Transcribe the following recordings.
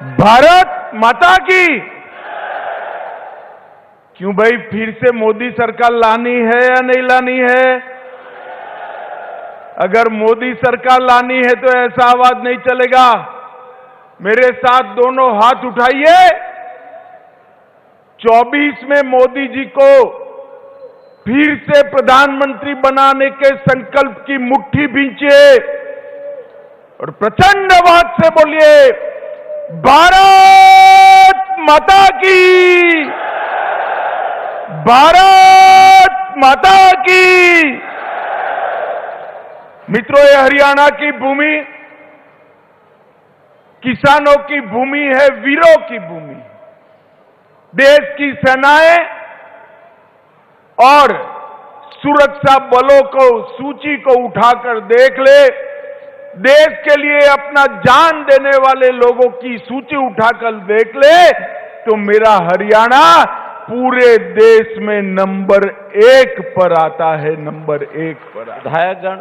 भारत माता की। क्यों भाई, फिर से मोदी सरकार लानी है या नहीं लानी है? अगर मोदी सरकार लानी है तो ऐसा आवाज नहीं चलेगा। मेरे साथ दोनों हाथ उठाइए। 24 में मोदी जी को फिर से प्रधानमंत्री बनाने के संकल्प की मुट्ठी भींचिए और प्रचंड आवाज से बोलिए, भारत माता की, भारत माता की। मित्रों, ये हरियाणा की भूमि किसानों की भूमि है, वीरों की भूमि। देश की सेनाएं और सुरक्षा बलों को सूची को उठाकर देख ले। देश के लिए अपना जान देने वाले लोगों की सूची उठाकर देख ले तो मेरा हरियाणा पूरे देश में नंबर 1 पर आता है, नंबर 1 पर। विधायकगण,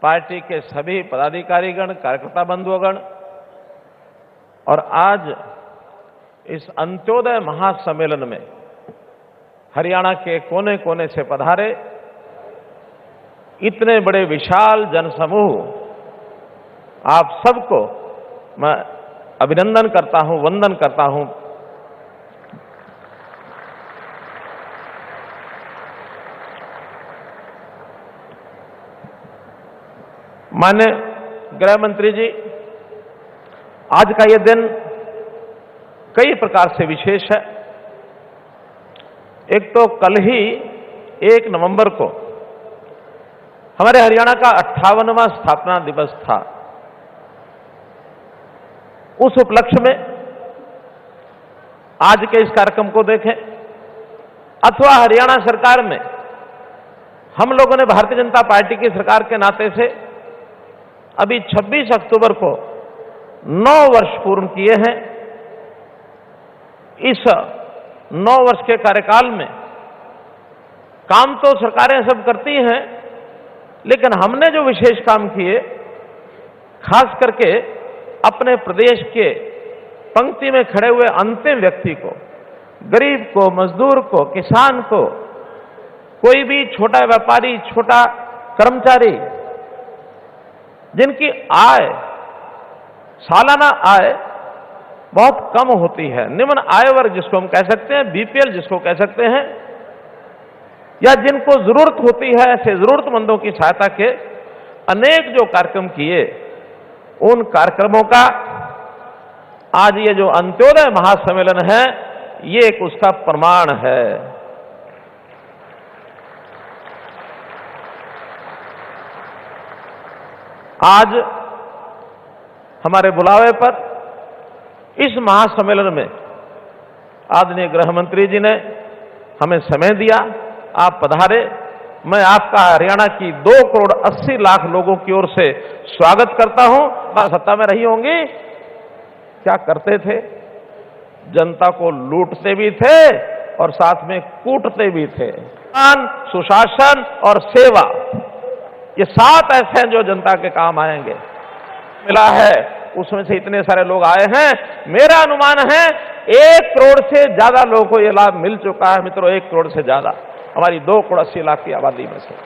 पार्टी के सभी पदाधिकारीगण, कार्यकर्ता बंधुगण और आज इस अंत्योदय महासम्मेलन में हरियाणा के कोने कोने से पधारे इतने बड़े विशाल जनसमूह, आप सबको मैं अभिनंदन करता हूं, वंदन करता हूं। माननीय गृह मंत्री जी, आज का ये दिन कई प्रकार से विशेष है। एक तो कल ही 1 नवंबर को हमारे हरियाणा का 58वां स्थापना दिवस था। उस उपलक्ष्य में आज के इस कार्यक्रम को देखें अथवा हरियाणा सरकार में हम लोगों ने भारतीय जनता पार्टी की सरकार के नाते से अभी 26 अक्टूबर को 9 वर्ष पूर्ण किए हैं। इस 9 वर्ष के कार्यकाल में काम तो सरकारें सब करती हैं, लेकिन हमने जो विशेष काम किए, खास करके अपने प्रदेश के पंक्ति में खड़े हुए अंतिम व्यक्ति को, गरीब को, मजदूर को, किसान को, कोई भी छोटा व्यापारी, छोटा कर्मचारी जिनकी आय, सालाना आय बहुत कम होती है, निम्न आय वर्ग जिसको हम कह सकते हैं, बीपीएल जिसको कह सकते हैं, या जिनको जरूरत होती है, ऐसे जरूरतमंदों की सहायता के अनेक जो कार्यक्रम किए, उन कार्यक्रमों का आज ये जो अंत्योदय महासम्मेलन है, ये एक उसका प्रमाण है। आज हमारे बुलावे पर इस महासम्मेलन में आदरणीय गृह मंत्री जी ने हमें समय दिया, आप पधारे। मैं आपका हरियाणा की 2 करोड़ 80 लाख लोगों की ओर से स्वागत करता हूं। सत्ता में रही होंगी, क्या करते थे? जनता को लूटते भी थे और साथ में कूटते भी थे। सुशासन और सेवा, ये 7 ऐसे हैं जो जनता के काम आएंगे। मिला है, उसमें से इतने सारे लोग आए हैं। मेरा अनुमान है 1 करोड़ से ज्यादा लोगों को यह लाभ मिल चुका है। मित्रों, 1 करोड़ से ज्यादा हमारी 2 करोड़ 80 लाख की आबादी में से।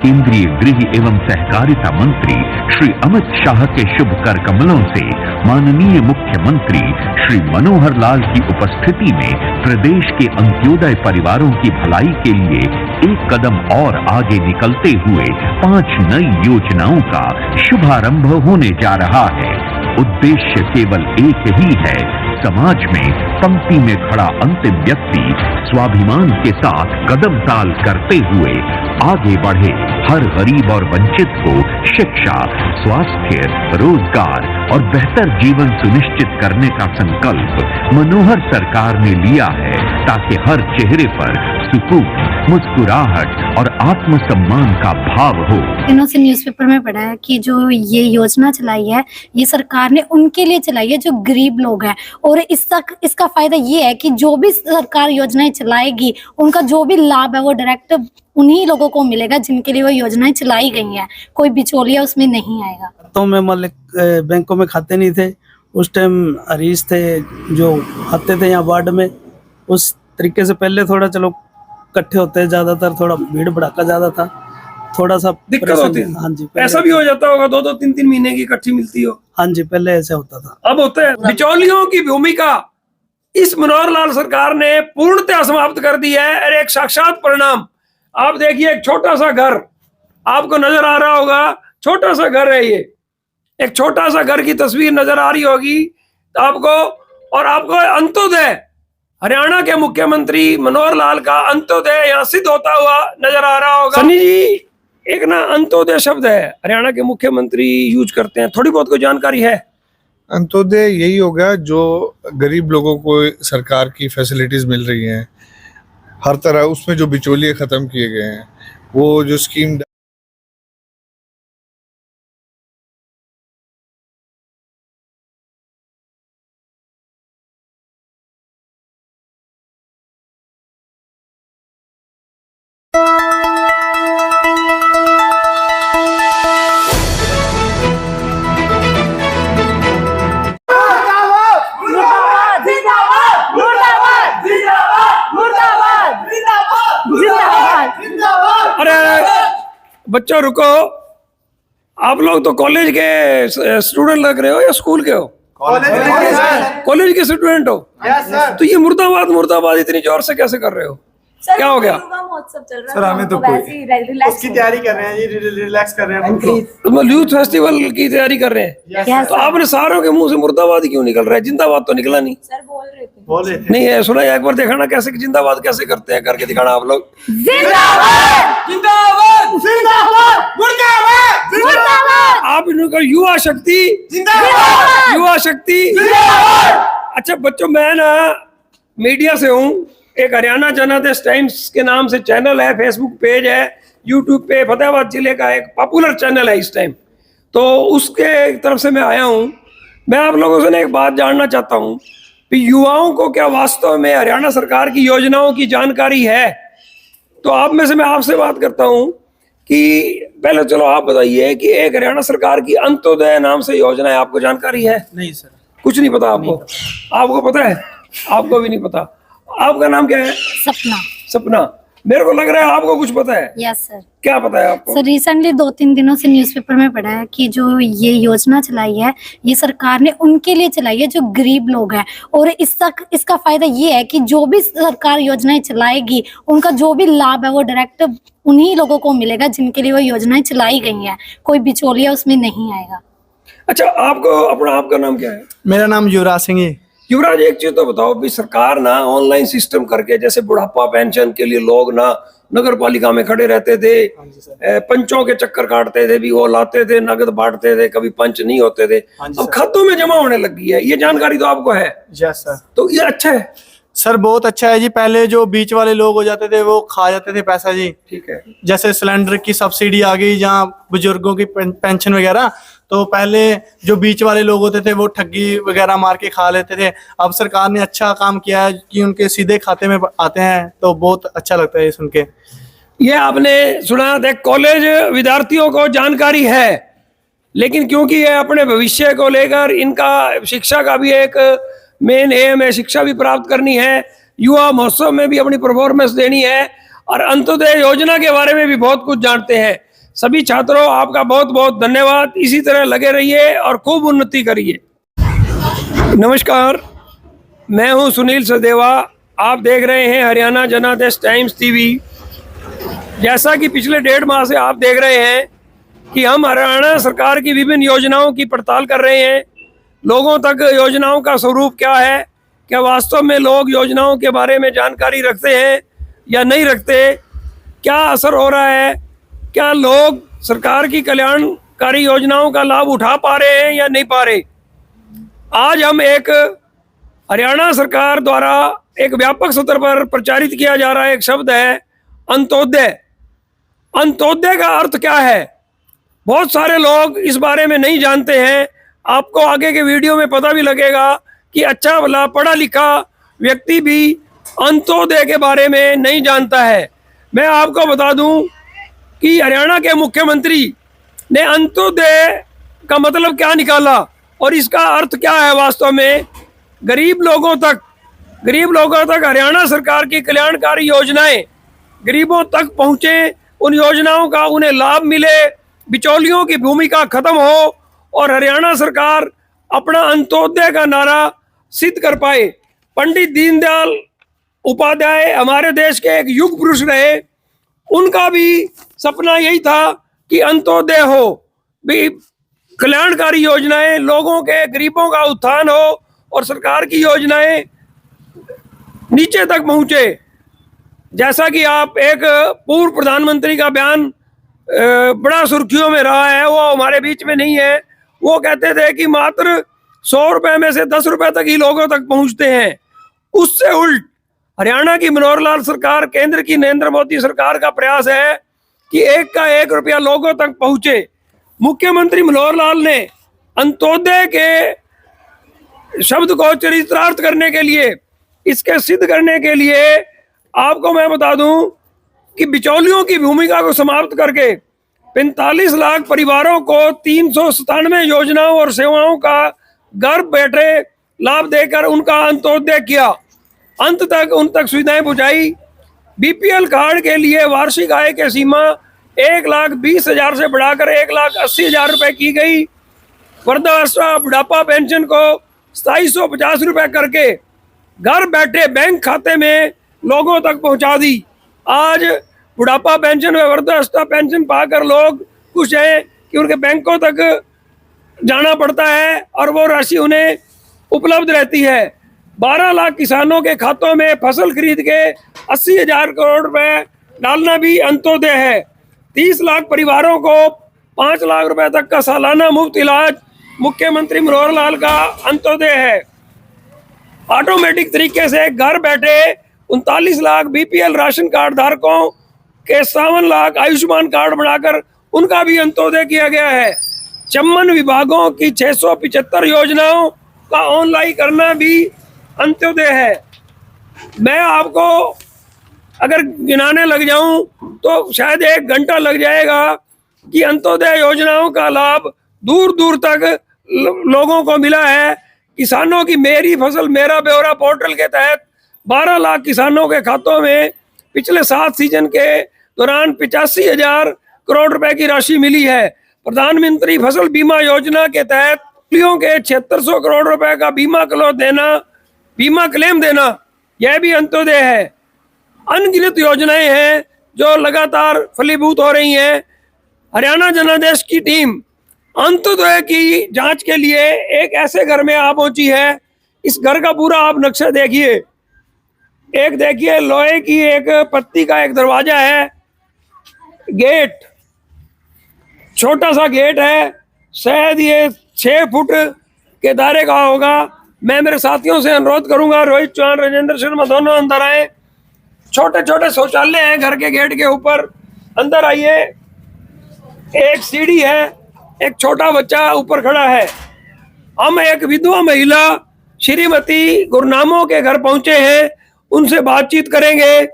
केंद्रीय गृह एवं सहकारिता मंत्री श्री अमित शाह के शुभ कर कमलों से माननीय मुख्यमंत्री श्री मनोहर लाल की उपस्थिति में प्रदेश के अंत्योदय परिवारों की भलाई के लिए एक कदम और आगे निकलते हुए 5 नई योजनाओं का शुभारंभ होने जा रहा है। उद्देश्य केवल एक ही है, समाज में पंक्ति में खड़ा अंतिम व्यक्ति स्वाभिमान के साथ कदम ताल करते हुए आगे बढ़े। हर गरीब और वंचित को शिक्षा, स्वास्थ्य, रोजगार और बेहतर जीवन सुनिश्चित करने का संकल्प मनोहर सरकार ने लिया है, ताकि हर चेहरे पर सुकून, मुस्कुराहट और आत्मसम्मान का भाव हो। दिनों से न्यूज़पेपर में पढ़ा है कि जो ये योजना चलाई है, ये सरकार ने उनके लिए चलाई है जो गरीब लोग हैं, और इसका फायदा ये है कि जो भी सरकार योजनाएं चलाएगी, उनका जो भी लाभ है वो डायरेक्ट उन्हीं लोगों को मिलेगा जिनके लिए वो योजनाएं चलाई गई हैं। कोई बिचौलिया उसमें नहीं आएगा। तो मैं मतलब बैंकों में खाते नहीं थे, उस टाइम हरीश थे जो आते थे यहाँ वार्ड में, उस तरीके से पहले थोड़ा चलो इकट्ठे होते हैं, ज्यादातर थोड़ा भीड़ भड़ाका ज्यादा था, थोड़ा सा दिक्कत होती है। हाँ जी, ऐसा भी हो जाता होगा 2-2 3-3 महीने की इकट्ठी मिलती हो। हाँ जी, पहले ऐसा होता था। अब होता है। बिचौलियों की भूमिका इस मनोहर लाल सरकार ने पूर्णतः समाप्त कर दी है। और एक साक्षात परिणाम आप देखिए, एक छोटा सा घर आपको नजर आ रहा होगा, छोटा सा घर है ये, एक छोटा सा घर की तस्वीर नजर आ रही होगी आपको, और आपको अंत्योदय, हरियाणा के मुख्यमंत्री मनोहर लाल का अंत्योदय यहाँ सिद्ध होता हुआ नजर आ रहा होगा। सनी जी, एक ना अंत्योदय शब्द है, हरियाणा के मुख्यमंत्री यूज करते हैं, थोड़ी बहुत कोई जानकारी है? अंत्योदय यही होगा जो गरीब लोगों को सरकार की फैसिलिटीज मिल रही हैं हर तरह, उसमें जो बिचौलिए खत्म किए गए हैं, वो जो स्कीम बच्चों रुको, आप लोग तो कॉलेज के स्टूडेंट लग रहे हो या स्कूल के हो? कॉलेज के स्टूडेंट हो? तो ये मुर्दाबाद मुर्दाबाद इतनी जोर से कैसे कर रहे हो? क्या हो गया? महोत्सव चल रहा है, सर हमें तो उसकी तैयारी कर रहे हैं जी, रिलैक्स कर रहे हैं। तो यूथ फेस्टिवल की तैयारी कर रहे हैं, तो आपने सारों के मुंह से मुर्दाबाद क्यों निकल रहा है? जिंदाबाद तो निकला नहीं। सर बोल रहे थे नहीं है, सुना है, एक बार देखा ना कैसे जिंदाबाद कैसे करते हैं, करके दिखाना आप लोग। आप इनका युवा शक्ति, युवा शक्ति। अच्छा बच्चों, मैं ना मीडिया से हूँ, एक हरियाणा जनादेश टाइम्स के नाम से चैनल है, फेसबुक पेज है, यूट्यूब पे फतेहाबाद जिले का एक पॉपुलर चैनल है इस टाइम, तो उसके तरफ से मैं आया हूँ। मैं आप लोगों से एक बात जानना चाहता हूँ कि युवाओं को क्या वास्तव में हरियाणा सरकार की योजनाओं की जानकारी है? तो आप में से मैं आपसे बात करता हूँ कि पहले चलो आप बताइए कि एक हरियाणा सरकार की अंत्योदय नाम से योजना है, आपको जानकारी है? नहीं सर, कुछ नहीं पता आपको? आपको पता है? आपको भी नहीं पता। आपका नाम क्या है? सपना। सपना, मेरे को लग रहा है आपको कुछ पता है। Yes sir. क्या पता है आपको? सर रिसेंटली 2-3 दिनों से न्यूज़पेपर में पढ़ा है कि जो ये योजना चलाई है, ये सरकार ने उनके लिए चलाई है जो गरीब लोग हैं, और इसका फायदा ये है कि जो भी सरकार योजनाएं चलाएगी, उनका जो भी लाभ है वो डायरेक्ट उन्हीं लोगों को मिलेगा जिनके लिए वो योजनाएं चलाई गई हैं, कोई बिचौलिया उसमें नहीं आएगा। अच्छा, आपका नाम क्या है? मेरा नाम युवराज सिंह है। युवराज, एक चीज तो बताओ भी, सरकार ना ऑनलाइन सिस्टम करके, जैसे बुढ़ापा पेंशन के लिए लोग ना नगर पालिका में खड़े रहते थे, पंचों के चक्कर काटते थे, भी वो लाते थे, नगद बांटते थे, कभी पंच नहीं होते थे, अब खातों में जमा होने लगी है, ये जानकारी तो आपको है? Yes sir. तो ये अच्छा है सर, बहुत अच्छा है जी। पहले जो बीच वाले लोग हो जाते थे वो खा जाते थे पैसा जी। ठीक है। जैसे सिलेंडर की सब्सिडी आ गई, जहाँ बुजुर्गों की पेंशन वगैरह, तो पहले जो बीच वाले लोग होते थे वो ठगी वगैरह मार के खा लेते थे। अब सरकार ने अच्छा काम किया है कि उनके सीधे खाते में आते हैं, तो बहुत अच्छा लगता है ये सुन के। ये आपने सुना, देख कॉलेज विद्यार्थियों को जानकारी है, लेकिन क्योंकि ये अपने भविष्य को लेकर, इनका शिक्षा का भी एक मेन एम है, शिक्षा भी प्राप्त करनी है, युवा महोत्सव में भी अपनी परफॉर्मेंस देनी है, और अंत्योदय योजना के बारे में भी बहुत कुछ जानते हैं। सभी छात्रों, आपका बहुत बहुत धन्यवाद। इसी तरह लगे रहिए और खूब उन्नति करिए। नमस्कार, मैं हूं सुनील सदेवा, आप देख रहे हैं हरियाणा जनादेश टाइम्स टीवी। जैसा कि पिछले 1.5 माह से आप देख रहे हैं कि हम हरियाणा सरकार की विभिन्न योजनाओं की पड़ताल कर रहे हैं, लोगों तक योजनाओं का स्वरूप क्या है, क्या वास्तव में लोग योजनाओं के बारे में जानकारी रखते हैं या नहीं रखते, क्या असर हो रहा है, क्या लोग सरकार की कल्याणकारी योजनाओं का लाभ उठा पा रहे हैं या नहीं पा रहे। आज हम एक हरियाणा सरकार द्वारा एक व्यापक स्तर पर प्रचारित किया जा रहा है एक शब्द है अंत्योदय। अंत्योदय का अर्थ क्या है, बहुत सारे लोग इस बारे में नहीं जानते हैं। आपको आगे के वीडियो में पता भी लगेगा कि अच्छा भला पढ़ा लिखा व्यक्ति भी अंत्योदय के बारे में नहीं जानता है। मैं आपको बता दूं कि हरियाणा के मुख्यमंत्री ने अंत्योदय का मतलब क्या निकाला। और इसका अर्थ क्या है वास्तव में? गरीब लोगों तक हरियाणा सरकार की कल्याणकारी योजनाएं गरीबों तक पहुंचे, उन योजनाओं का उन्हें लाभ मिले, बिचौलियों की भूमिका खत्म हो और हरियाणा सरकार अपना अंत्योदय का नारा सिद्ध कर पाए। पंडित दीनदयाल उपाध्याय हमारे देश के एक युग पुरुष रहे, उनका भी सपना यही था कि अंत्योदय हो, भी कल्याणकारी योजनाएं लोगों के, गरीबों का उत्थान हो और सरकार की योजनाएं नीचे तक पहुंचे। जैसा कि आप एक पूर्व प्रधानमंत्री का बयान बड़ा सुर्खियों में रहा है, वो हमारे बीच में नहीं है, वो कहते थे कि मात्र 100 रुपए में से 10 रुपए तक ही लोगों तक पहुंचते हैं। उससे उल्ट हरियाणा की मनोहर लाल सरकार, केंद्र की नरेंद्र मोदी सरकार का प्रयास है कि 1 का 1 रुपया लोगों तक पहुंचे। मुख्यमंत्री मनोहर लाल ने अंत्योदय के शब्द को चरितार्थ करने के लिए, इसके सिद्ध करने के लिए आपको मैं बता दूं कि बिचौलियों की भूमिका को समाप्त करके 45 लाख परिवारों को 397 योजनाओं और सेवाओं का घर बैठे लाभ देकर उनका अंत्योदय किया। अंत तक उन तक सुविधाएं पहुंचाई। बीपीएल कार्ड के लिए वार्षिक आय की सीमा 1,20,000 से बढ़ाकर 1,80,000 रुपए की गई। वृद्धावस्था बुढ़ापा पेंशन को 2750 रुपए करके घर बैठे बैंक खाते में लोगों तक पहुंचा दी। आज बुढ़ापा पेंशन व वृद्धावस्था पेंशन पाकर लोग खुश हैं कि उनके बैंकों तक जाना पड़ता है और वो राशि उन्हें उपलब्ध रहती है। 12 लाख किसानों के खातों में फसल खरीद के 80,000 करोड़ रुपए डालना भी अंत्योदय है। 30 लाख परिवारों को 5 लाख रुपए तक का सालाना मुफ्त इलाज मुख्यमंत्री मनोहर लाल का अंत्योदय है। ऑटोमेटिक तरीके से घर बैठे 39 लाख बीपीएल राशन कार्ड धारकों के 57 लाख आयुष्मान कार्ड बनाकर उनका भी अंत्योदय किया गया है। 54 विभागों की 675 योजनाओं का ऑनलाइन करना भी अंत्योदय है। मैं आपको अगर गिनाने लग जाऊं तो शायद 1 घंटा लग जाएगा कि अंत्योदय योजनाओं का लाभ दूर दूर तक लोगों को मिला है। किसानों की मेरी फसल मेरा ब्यौरा पोर्टल के तहत 12 लाख किसानों के खातों में पिछले 7 सीजन के दौरान 85,000 करोड़ रुपए की राशि मिली है। प्रधानमंत्री फसल बीमा योजना के तहत फसलों के 7600 करोड़ रुपए का बीमा क्लेम देना, यह भी अंत्योदय है। अनगिनत योजनाएं हैं जो लगातार फलीभूत हो रही हैं। हरियाणा जनादेश की टीम अंत्योदय की जांच के लिए एक ऐसे घर में आ पहुंची है। इस घर का पूरा आप नक्शा देखिए। एक देखिए लोहे की एक पत्ती का एक दरवाजा है, गेट छोटा सा गेट है, शायद ये 6 फुट के दायरे का होगा। मैं मेरे साथियों से अनुरोध करूंगा, रोहित चौहान, राजेंद्र शर्मा दोनों अंदर आए। छोटे छोटे शौचालय हैं घर के गेट के ऊपर, अंदर आइए। एक सीढ़ी है, एक छोटा बच्चा ऊपर खड़ा है। हम एक विधवा महिला श्रीमती गुरनामों के घर पहुंचे हैं, उनसे बातचीत करेंगे।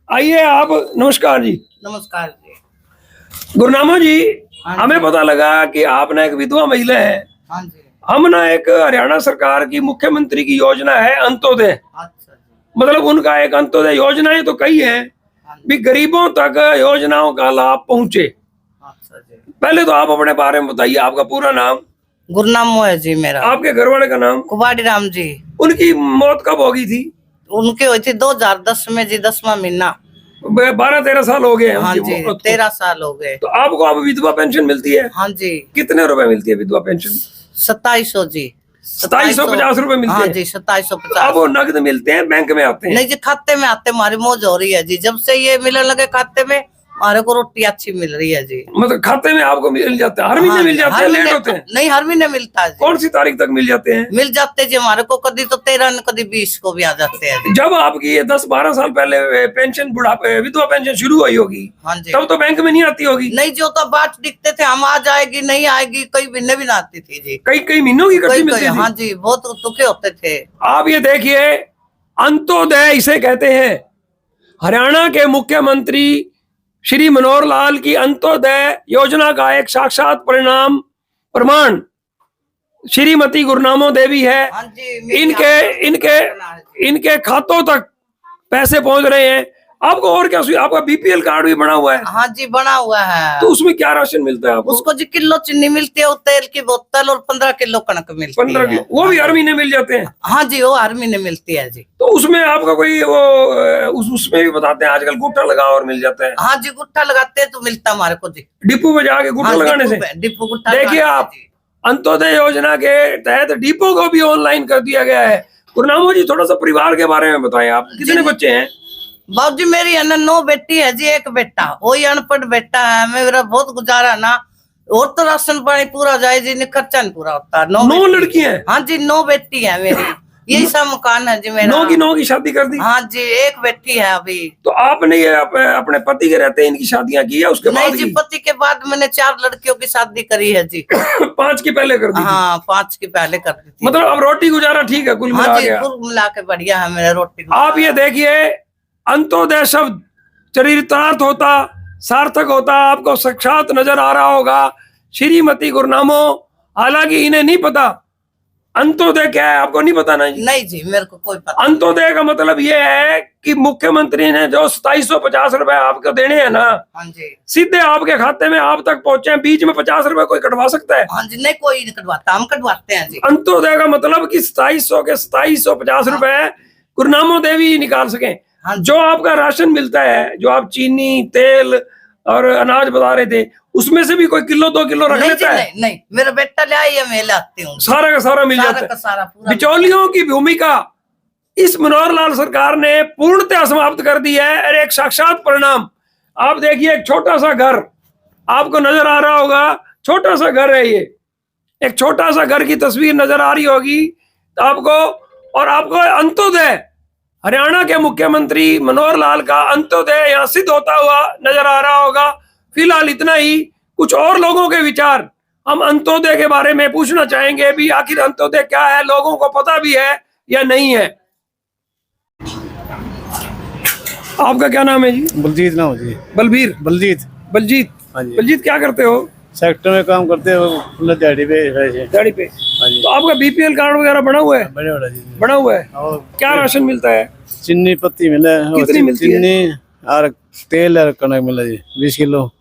आइए आप। नमस्कार जी। नमस्कार जी। गुरनामा जी, हमें पता लगा कि आप ना एक विधवा महिला है। हाँ जी। हम ना एक हरियाणा सरकार की मुख्यमंत्री की योजना है अंत्योदय। अच्छा जी। मतलब उनका एक अंत्योदय योजनाएं तो कई हैं, भी गरीबों तक योजनाओं का लाभ पहुंचे। अच्छा जी। पहले तो आप अपने बारे में बताइए, आपका पूरा नाम? गुरनाम है जी मेरा। आपके घर वाले का नाम? कुबाड़ी राम जी। उनकी मौत कब होगी थी? उनकी हुई थी 2010 में जी, 10वां महीना। 12-13 साल हो गए। हाँ जी, 13 साल हो गए। तो आपको अब विधवा पेंशन मिलती है? हाँ जी। कितने रुपए मिलती है विधवा पेंशन? 2700 जी। 2750 रुपए मिलते हैं? हाँ जी, 2750। अब वो नगद मिलते हैं, बैंक में आते हैं? नहीं जी, खाते में आते। हमारी मौज हो रही है जी, जब से ये मिलने लगे खाते में हमारे को रोटी अच्छी मिल रही है जी। मतलब खाते में आपको मिल जाता है? हर महीने मिल जाते हैं? लेट होते हैं? नहीं, हर महीने मिलता है। कौन सी तारीख तक मिल जाते हैं? मिल जाते जी हमारे को, कभी तो 13 कभी 20 को भी आ जाते हैं। जब आपकी ये 10-12 साल पहले पेंशन बुढ़ापे विधवा पेंशन शुरू हुई होगी, हाँ जी, तब तो बैंक में नहीं आती होगी? नहीं, जो तो बात दिखते थे हम आ जाएगी नहीं आएगी, कई महीने भी ना आती थी जी। कई महीनों की कटी मिलती थी? हाँ जी, बहुत दुखे होते थे। आप ये देखिए, अंत्योदय इसे कहते हैं। हरियाणा के मुख्यमंत्री श्री मनोहर लाल की अंत्योदय योजना का एक साक्षात प्रमाण श्रीमती गुरनामो देवी है, हाँ जी, मेरी इनके खातों तक पैसे पहुंच रहे हैं। आपको और क्या आपका बीपीएल कार्ड भी बना हुआ है? हाँ जी, बना हुआ है। तो उसमें क्या राशन मिलता है आपको? उसको जी किलो चीनी मिलती है, तेल की बोतल और 15 किलो कणक मिलती है। 15 किलो वो भी हर महीने मिल जाते हैं? हाँ जी, वो हर महीने मिलती है जी। तो उसमें आपका कोई वो उसमें भी बताते हैं आजकल गुट्ठा लगाओ और मिल जाता है? हाँ जी, गुट्ठा लगाते हैं तो मिलता हमारे को जी, डिपो में जाके गुट्ठा लगाने से। डिपो गुट्ठा देखिए आप, अंत्योदय योजना के तहत डिपो को भी ऑनलाइन कर दिया गया है। गुरनामो जी, थोड़ा सा परिवार के बारे में बताएं, आप कितने बच्चे हैं? बाबू जी, मेरी है ना 9 बेटी है जी, एक बेटा, वही अनपढ़ बेटा है। मेरा बहुत गुजारा ना, और तो राशन पानी पूरा जाए जी, खर्चा नहीं पूरा होता। 9 लड़की हैं? हाँ जी, 9 बेटी है मेरी। यही सब मकान है जी मेरा। 9 की शादी कर दी? हाँ जी, एक बेटी है अभी। तो आपने ये अपने पति के रहते इनकी शादियां की है उसके बाद? नहीं जी, पति के बाद मैंने 4 लड़कियों की शादी करी है जी। 5 की पहले कर दी? हाँ, 5 की पहले कर दी थी। मतलब अब रोटी गुजारा ठीक है कुल मिला हाँ के? जी, कुल मिला के बढ़िया है मेरा रोटी। आप ये देखिए, अंत्योदय शब्द चरितार्थ होता, सार्थक होता, आपको साक्षात नजर आ रहा होगा। श्रीमती गुरनामो, हालांकि इन्हें नहीं पता अंत्योदय क्या है, आपको नहीं पता ना जी? नहीं जी, मेरे को कोई पता। अंत्योदय का मतलब ये है कि मुख्यमंत्री ने जो 2750 रुपए आपको देने हैं ना, हाँ जी, सीधे आपके खाते में आप तक पहुंचे। बीच में 50 रुपए कोई कटवा सकता है? हाँ जी, नहीं, कोई नहीं कटवाता, हम कटवाते हैं जी। अंत्योदय का मतलब कि 2700 के 2750 रुपए गुरनामो देवी निकाल सके। जो आपका राशन मिलता है, जो आप चीनी, तेल और अनाज बता रहे थे, उसमें से भी कोई किलो 2 किलो रख लेता है? नहीं, मेरा बेटा ले आई है, मैं लाती हूँ। सारा का सारा मिल जाता है? सारा पूरा। बिचौलियों की भूमिका इस मनोहर लाल सरकार ने पूर्णतः समाप्त कर दी है। और एक साक्षात परिणाम आप देखिए, एक छोटा सा घर आपको नजर आ रहा होगा, छोटा सा घर है ये, एक छोटा सा घर की तस्वीर नजर आ रही होगी आपको। और आपको अंत्योदय, हरियाणा के मुख्यमंत्री मनोहर लाल का अंत्योदय यहाँ सिद्ध होता हुआ नजर आ रहा होगा। फिलहाल इतना ही। कुछ और लोगों के विचार हम अंत्योदय के बारे में पूछना चाहेंगे भी, आखिर अंत्योदय क्या है, लोगों को पता भी है या नहीं है। आपका क्या नाम है जी? बलजीत नाम है जी। बलबीर? बलजीत। बलजीत? हाँ जी। बलजीत, क्या करते हो? सेक्टर में काम करते हो, दिहाड़ी पे। दिहाड़ी पे? हाँ जी। तो आपका बीपीएल कार्ड वगैरह बना हुआ है? बड़े बड़ा जी। बना हुआ है। और क्या राशन मिलता है? चीनी पत्ती मिला है। कितनी मिलती है? चीनी और तेल और कनक मिला जी, 20 किलो।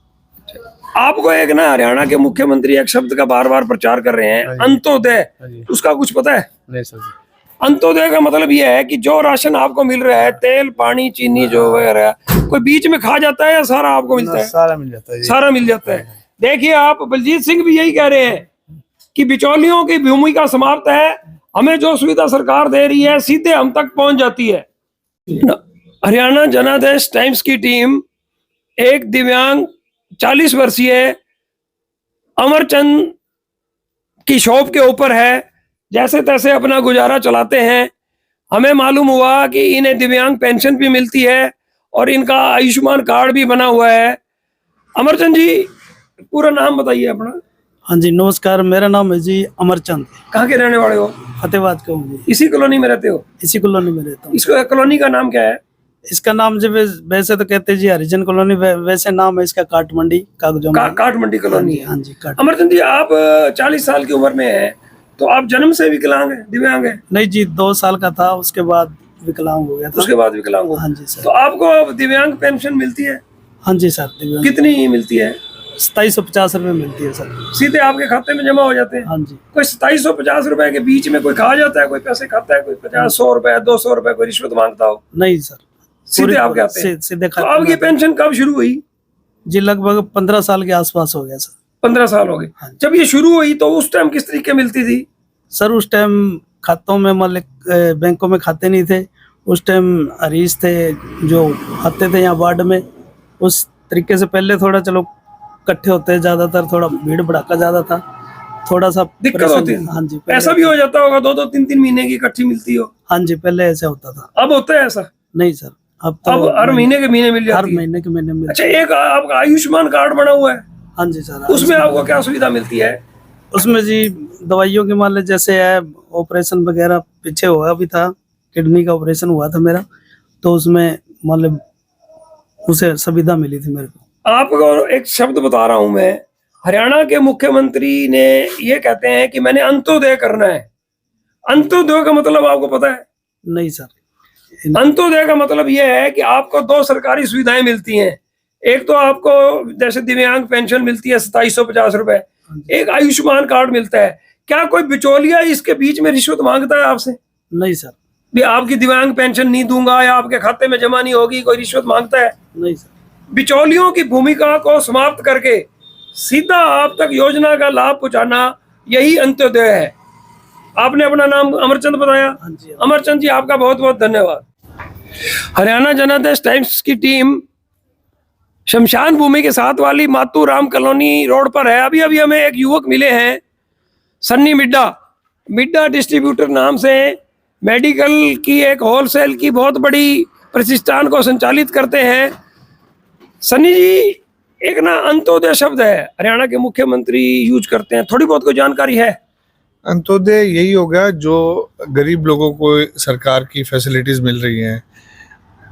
आपको एक ना हरियाणा के मुख्यमंत्री एक शब्द का बार बार प्रचार कर रहे हैं, अंत्योदय, उसका कुछ पता है? नहीं सर। अंत्योदय का मतलब यह है कि जो राशन आपको मिल रहा है, तेल, पानी, चीनी जो वगैरह, कोई बीच में खा जाता है या सारा आपको मिलता है? सारा मिल जाता है। सारा मिल जाता है। देखिए आप, बलजीत सिंह भी यही कह रहे हैं कि बिचौलियों की भूमिका समाप्त है, हमें जो सुविधा सरकार दे रही है सीधे हम तक पहुंच जाती है। हरियाणा जनादेश टाइम्स की टीम एक दिव्यांग 40 वर्षीय अमरचंद की शॉप के ऊपर है, जैसे तैसे अपना गुजारा चलाते हैं। हमें मालूम हुआ कि इन्हें दिव्यांग पेंशन भी मिलती है और इनका आयुष्मान कार्ड भी बना हुआ है। अमरचंद जी, पूरा नाम बताइए अपना। हाँ जी, नमस्कार, मेरा नाम है जी अमरचंद। कहाँ के रहने वाले हो? फतेहाबाद का हूँ जी। इसी कॉलोनी में रहते हो? इसी कॉलोनी में रहता हूँ। इस कॉलोनी का नाम क्या है? इसका नाम जब वैसे तो कहते हैं जी हरिजन कॉलोनी, वैसे नाम है इसका काट मंडी, कागजों में। काट मंडी कॉलोनी। हाँ जी, काट। अमरचंद जी, आप 40 साल की उम्र में है, तो आप जन्म से विकलांग है, दिव्यांग है? नहीं जी, 2 साल का था, उसके बाद विकलांग हो गया था। उसके बाद विकलांग हो? हाँ जी सर। तो आपको अब दिव्यांग पेंशन मिलती है? हाँ जी सर। दिव्यांग कितनी मिलती है? 2750 रुपए मिलती है सर। सीधे आपके खाते में जमा हो जाते हैं? हाँ जी। कोई 2750 रुपए के बीच में कोई खा जाता है, कोई पैसे खाता है, कोई 50-100 रुपए 200 रुपए कोई रिश्वत मांगता हो? नहीं सर, सीधे आपके आते हैं? सीधे तो आपकी पेंशन कब शुरू हुई? जी लगभग 15 साल के आसपास हो गया सर। 15 साल हो गए। जब ये शुरू हुई तो उस टाइम किस तरीके मिलती थी? सर उस टाइम खातों में, मतलब बैंकों में खाते नहीं थे। उस टाइम हरीश थे जो आते थे यहाँ वार्ड में, उस तरीके से पहले थोड़ा चलो इकट्ठे होते हैं, ज्यादातर थोड़ा भीड़ भड़ाका ज्यादा था, थोड़ा सा दिक्कत होती है। हाँ जी, ऐसा भी हो जाता होगा 2-2, 3-3 महीने की इकट्ठी मिलती हो? हाँ जी, पहले ऐसा होता था। अब होता है ऐसा? नहीं सर, अब तो अब हर महीने के महीने मिल जाती है? हर महीने के महीने मिल। अच्छा, एक आपका आयुष्मान कार्ड बना हुआ है? हाँ जी सर। उसमें आपको क्या सुविधा मिलती है? उसमें जी दवाइयों के मान लीजिए, जैसे है ऑपरेशन वगैरह, पीछे हुआ भी था, किडनी का ऑपरेशन हुआ था मेरा, तो उसमें मतलब उसे सुविधा मिली थी मेरे को। आपको एक शब्द बता रहा हूं मैं, हरियाणा के मुख्यमंत्री ने ये कहते हैं कि मैंने अंत्योदय करना है। अंत्योदय का मतलब आपको पता है? नहीं सर। अंत्योदय का मतलब यह है कि आपको 2 सरकारी सुविधाएं मिलती हैं। एक तो आपको जैसे दिव्यांग पेंशन मिलती है 2750 रुपए, एक आयुष्मान कार्ड मिलता है। क्या कोई बिचौलिया इसके बीच में रिश्वत मांगता है आपसे? नहीं सर। भी आपकी दिव्यांग पेंशन नहीं दूंगा या आपके खाते में जमा नहीं होगी, कोई रिश्वत मांगता है? नहीं सर। बिचौलियों की भूमिका को समाप्त करके सीधा आप तक योजना का लाभ पहुंचाना, यही अंत्योदय है। आपने अपना नाम अमरचंद बताया। अमरचंद जी, आपका बहुत बहुत धन्यवाद। हरियाणा जनादेश टाइम्स की टीम शमशान भूमि के साथ वाली मातू राम कॉलोनी रोड पर है। अभी अभी हमें एक युवक मिले हैं, सन्नी मिड्डा डिस्ट्रीब्यूटर नाम से मेडिकल की एक होलसेल की बहुत बड़ी प्रतिष्ठान को संचालित करते हैं। सन्नी जी, एक ना अंत्योदय शब्द है, हरियाणा के मुख्यमंत्री यूज करते हैं, थोड़ी बहुत कोई जानकारी है? अंत्योदय यही होगा जो गरीब लोगों को सरकार की फैसिलिटीज मिल रही हैं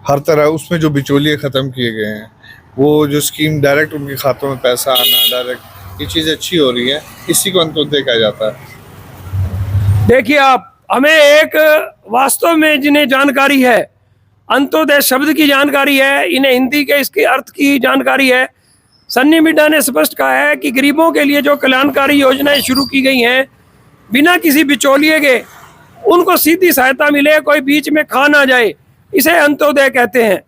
हर तरह, उसमें जो बिचौलिए खत्म किए गए हैं, वो जो स्कीम डायरेक्ट उनके खातों में पैसा आना, डायरेक्ट ये चीज़ अच्छी हो रही है, इसी को अंत्योदय कहा जाता है। देखिए आप, हमें एक वास्तव में जिन्हें जानकारी है, अंत्योदय शब्द की जानकारी है, इन्हें हिंदी के इसके अर्थ की जानकारी है। सन्नी मिड्डा ने स्पष्ट कहा है कि गरीबों के लिए जो कल्याणकारी योजनाएं शुरू की गई हैं, बिना किसी बिचौलिए के उनको सीधी सहायता मिले, कोई बीच में खा ना जाए, इसे अंत्योदय कहते हैं।